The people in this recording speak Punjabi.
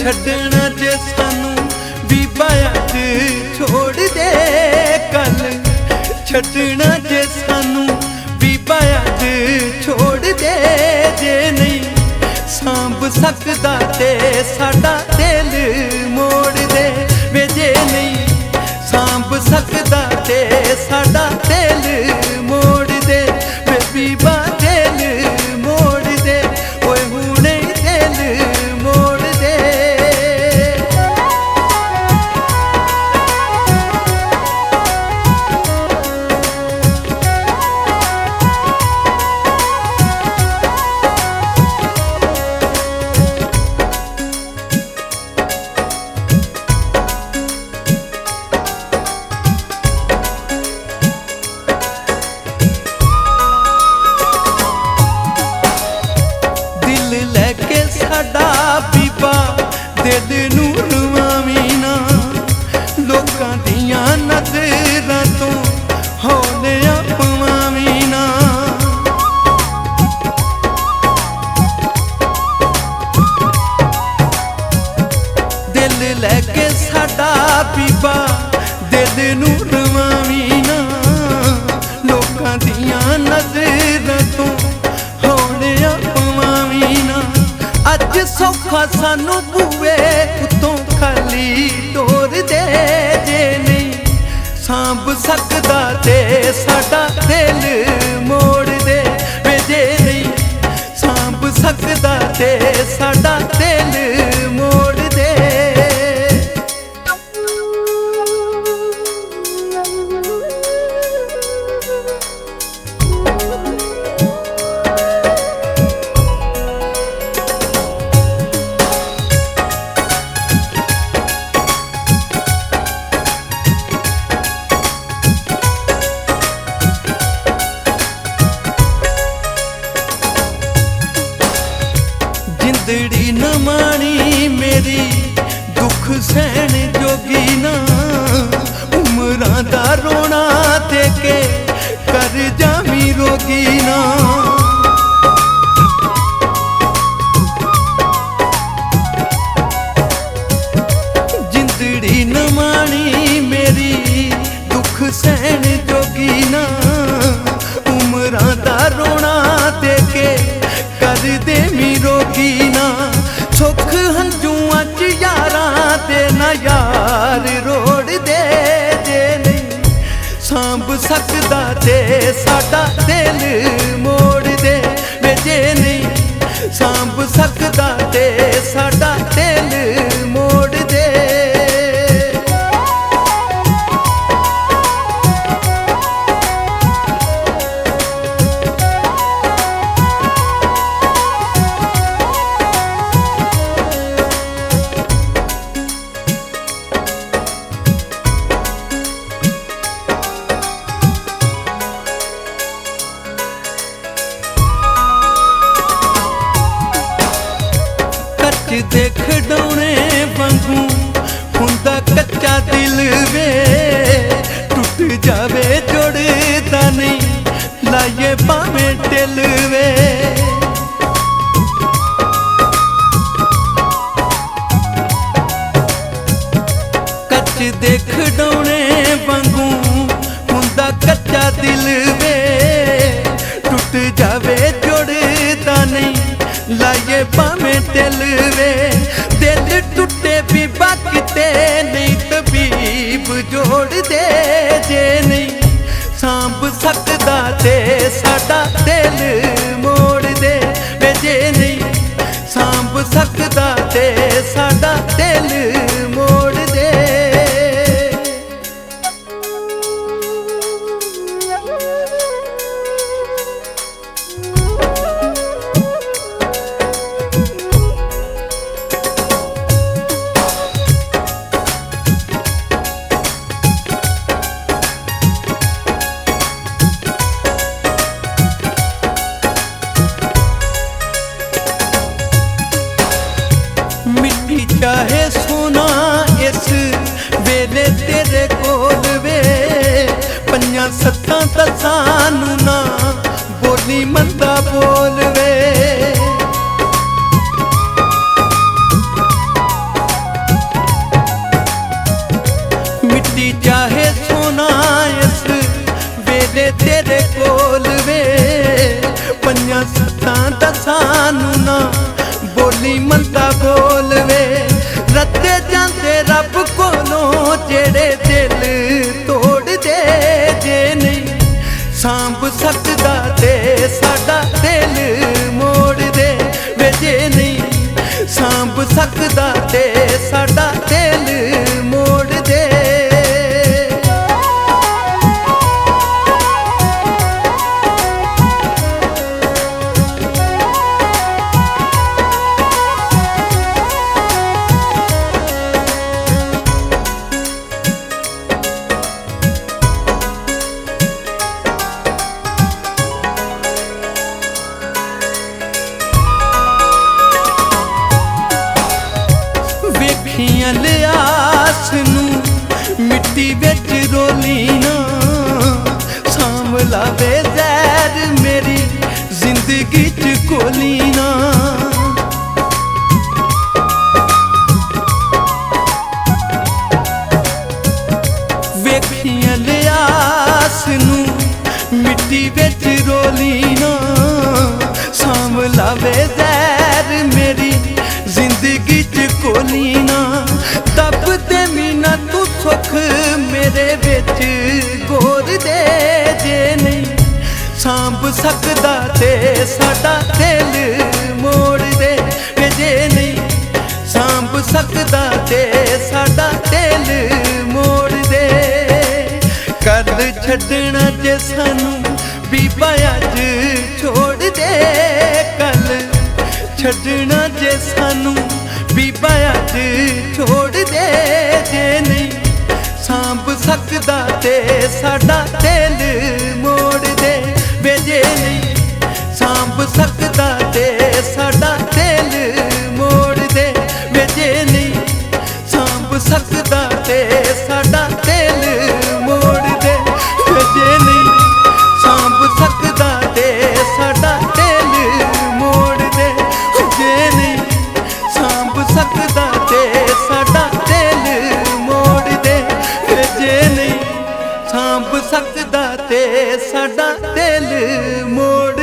ਛੱਡਣਾ ਜੇ ਸਾਨੂੰ ਬੀਬਾ ਅੱਜ ਛੋੜ ਦੇ ਕੱਲ ਛੱਡਣਾ ਜੇ ਸਾਨੂੰ ਬੀਬਾ ਅੱਜ ਛੋੜ ਦੇ ਜੇ ਨਹੀਂ ਸਾਂਭ ਸਕਦਾ ਤੇ ਸਾਡਾ ਦਿਲ ਮੋੜ ਦੇ ਵੇ ਜੇ ਨਹੀਂ ਸਾਂਭ ਸਕਦਾ ਤੇ ਸਾਡਾ ਦਿਲ ਮੋੜ ਦੇ ਵੇ ਬੀਬਾ ਦਿਲ ਮੋੜ ਦੇ ਓਏ ਹੁਣੇ ਦਿਲ ਮੋੜ ਦੇ ਸਾਡਾ ਬੀਬਾ ਦਿਲ ਨੂੰ ਰਵਾਵੀਂ ਨਾ ਲੋਕਾਂ ਦੀਆਂ ਨਜ਼ਰਾਂ ਤੋਂ ਹੌਲਿਆਂ ਪਵਾਵੀਂ ਨਾ ਦਿਲ ਲੈ ਕੇ ਸਾਡਾ ਬੀਬਾ ਦਿਲ ਨੂੰ ਰਵਾਵੀਂ ਨਾ ਲੋਕਾਂ ਦੀਆਂ ਨਜ਼ਰਾਂ ਤੋਂ ਹੌਲਿਆਂ ਪਵਾਵੀਂ ਨਾ ਅੱਜ ਸੌਖਾ ਸਾਨੂੰ ਬੂਏ ਉੱਤੋਂ ਖਾਲੀ ਤੋਰ ਦੇ ਜੇ ਨਹੀਂ ਸਾਂਭ ਸਕਦਾ ਤੇ ਸਾਡਾ ਦਿਲ ਮੋੜ ਦੇ ਵੇ ਜੇ ਨਹੀਂ ਸਾਂਭ ਸਕਦਾ ਤੇ ਸਾਡਾ ਦਿਲ ਮੋੜ ਦੇ ਜਿੰਦੜੀ ਨਾ ਮਾਣੀ ਮੇਰੀ ਦੁੱਖ ਸਹਿਣ ਜੋਗੀ ਨਾ ਉਮਰਾਂ ਦਾ ਰੋਣਾ ਦੇ ਕੇ ਕਰ ਜਾਵੀਂ ਰੋਗੀ ਨਾ ਜਿੰਦੜੀ ਨਾ ਮਾਣੀ ਮੇਰੀ ਦੁੱਖ ਸਹਿਣ ਜੋਗੀ ਨਾ ਉਮਰਾਂ ਦਾ ਰੋਣਾ ਦੇ ਕੇ ਕਰ ਦੇਵੀਂ ਰੋਗੀ ਨਾ ਸੁੱਖ ਹੰਝੂਆਂ ਚ ਯਾਰਾਂ ਤੇ ਨਾ ਯਾਰ ਰੋੜ ਦੇ ਜੇ ਨਹੀਂ ਸਾਂਭ ਸਕਦਾ ਤੇ ਸਾਡਾ ਦਿਲ ਮੋੜ ਦੇ ਵੇ ਜੇ ਨਹੀਂ ਸਾਂਭ ਸਕਦਾ ਤੇ ਸਾਡਾ ਦਿਲ ਮੋੜ ਦੇ ਦੇ ਖਿਡੌਣੇ ਵਾਂਗੂ ਹੁੰਦਾ ਕੱਚਾ ਦਿਲ ਵੇ ਟੁੱਟ ਜਾਵੇ ਜੁੜਦਾ ਨਹੀਂ ਲਾਈਏ ਭਾਵੇਂ ਢਿੱਲ ਵੇ ਕੱਚ ਦੇ ਖਿਡੌਣੇ ਵਾਂਗੂ ਹੁੰਦਾ ਕੱਚਾ ਦਿਲ ਵੇ ਟੁੱਟ ਜਾਵੇ ਜੁੜਦਾ ਨਹੀਂ ਲਾਈਏ ਭਾਵੇਂ ਦਿਲ ਵੇ ਦਿਲ ਟੁੱਟੇ ਬੀਬਾ ਕਿਤੇ ਨਹੀਂ ਤਬੀਬ ਜੋੜ ਦੇ ਜੇ ਨਹੀਂ ਸਾਂਭ ਸਕਦਾ ਤੇ ਸਾਡਾ ਦਿਲ ਮੋੜ ਦੇ ਵੇ ਜੇ ਨਹੀਂ ਸਾਂਭ ਸਕਦਾ ਤੇ ਸਾਡਾ ਦਿਲ ਮੋੜ ਦੇ ਚਾਹੇ ਸੋਨਾ ਇਸ ਵੇਲੇ ਤੇਰੇ ਕੋਲ ਵੇ ਪੰਜਾਂ ਸੱਤਾਂ ਦਸਾਂ ਨੂੰ ਨਾ ਬੋਲੀ ਮੰਦਾ ਬੋਲ ਵੇ ਕੀ ਚਾਹੇ ਸੋਨਾ ਇਸ ਵੇਲੇ ਤੇਰੇ ਕੋਲ ਵੇ ਪੰਜਾਂ ਸੱਤਾਂ ਦਸਾਂ ਨੂੰ ਨਾ ਬੋਲੀ ਮੰਦਾ ਬੋਲ ਵੇ ਰੱਤੇ ਜਾਂਦੇ ਰੱਬ ਕੋਲੋਂ ਜਿਹੜੇ ਦਿਲ ਤੋੜ ਦੇ ਜੇ ਨਹੀਂ ਸਾਂਭ ਸਕਦਾ ਤੇ ਸਾਡਾ ਦਿਲ ਮੋੜ ਦੇ ਵੇ ਜੇ ਨਹੀਂ ਸਾਂਭ ਸਕਦਾ ਤੇ ਸਾਡਾ ਦਿਲ ਮੋੜ ਦੇ ਵੇਖੀਆਂ ਲਿਆਸ ਨੂੰ ਮਿੱਟੀ ਵਿੱਚ ਰੋਲੀ ਨਾ ਸਾਂਭ ਲਾਵੇ ਜ਼ਹਿਰ ਮੇਰੀ ਜ਼ਿੰਦਗੀ 'ਚ ਕੋਲੀ ਨਾ ਵੇਖੀਆਂ ਲਿਆਸ ਨੂੰ ਮਿੱਟੀ ਵਿੱਚ ਰੋਲੀ ਨਾ ਸਾਂਭ ਲਾਵੇ ਜ਼ਹਿਰ ਮੇਰੀ ਜ਼ਿੰਦਗੀ 'ਚ ਕੋਲੀ ਨਾ ਤਬ ਤੇ ਮੀਨਾ ਤੂੰ ਸੁੱਖ ਮੇਰੇ ਵਿੱਚ ਗੋਰ ਦੇ ਜੇ ਨਹੀਂ ਸਾਂਭ ਸਕਦਾ ਤੇ ਸਾਡਾ ਦਿਲ ਮੋੜ ਦੇ ਜੇ ਨਹੀਂ ਸਾਂਭ ਸਕਦਾ ਤੇ ਸਾਡਾ ਦਿਲ ਮੋੜ ਦੇ ਕੱਲ ਛੱਡਣਾ ਜੇ ਸਾਨੂੰ ਬੀਬਾ ਅੱਜ ਛੋੜ ਦੇ ਕੱਲ ਛੱਡਣਾ ਜੇ ਸਾਨੂੰ ਬੀਬਾ ਅੱਜ ਛੋੜ ਦੇ ਜੇ ਨਹੀਂ ਸਾਂਭ ਸਕਦਾ ਤੇ ਸਾਡਾ ਦਿਲ ਮੋੜ ਦੇ ਵੇ ਜੇ ਨਹੀਂ ਸਾਂਭ ਸਕਦਾ ਤੇ ਸਾਡਾ ਦਿਲ ਮੋੜ ਦੇ ਵੇ ਜੇ ਨਹੀਂ ਸਾਂਭ ਸਕਦਾ ਤੇ ਸਾਡਾ ਦਿਲ ਮੋੜ ਦੇ ਵੇ ਜੇ ਨਹੀਂ ਸਾਂਭ ਸਕਦਾ ਤੇ ਸਾਡਾ ਦਿਲ ਮੋੜ ਦੇ ਜੇ ਨਹੀਂ ਸਾਂਭ ਸਕਦਾ ਤੇ ਸਾਡਾ ਦਿਲ ਮੋੜ ਦੇ ਜੇ ਨਹੀਂ ਸਾਂਭ ਸਕਦਾ ਤੇ ਸਾਡਾ ਦਿਲ ਮੋੜ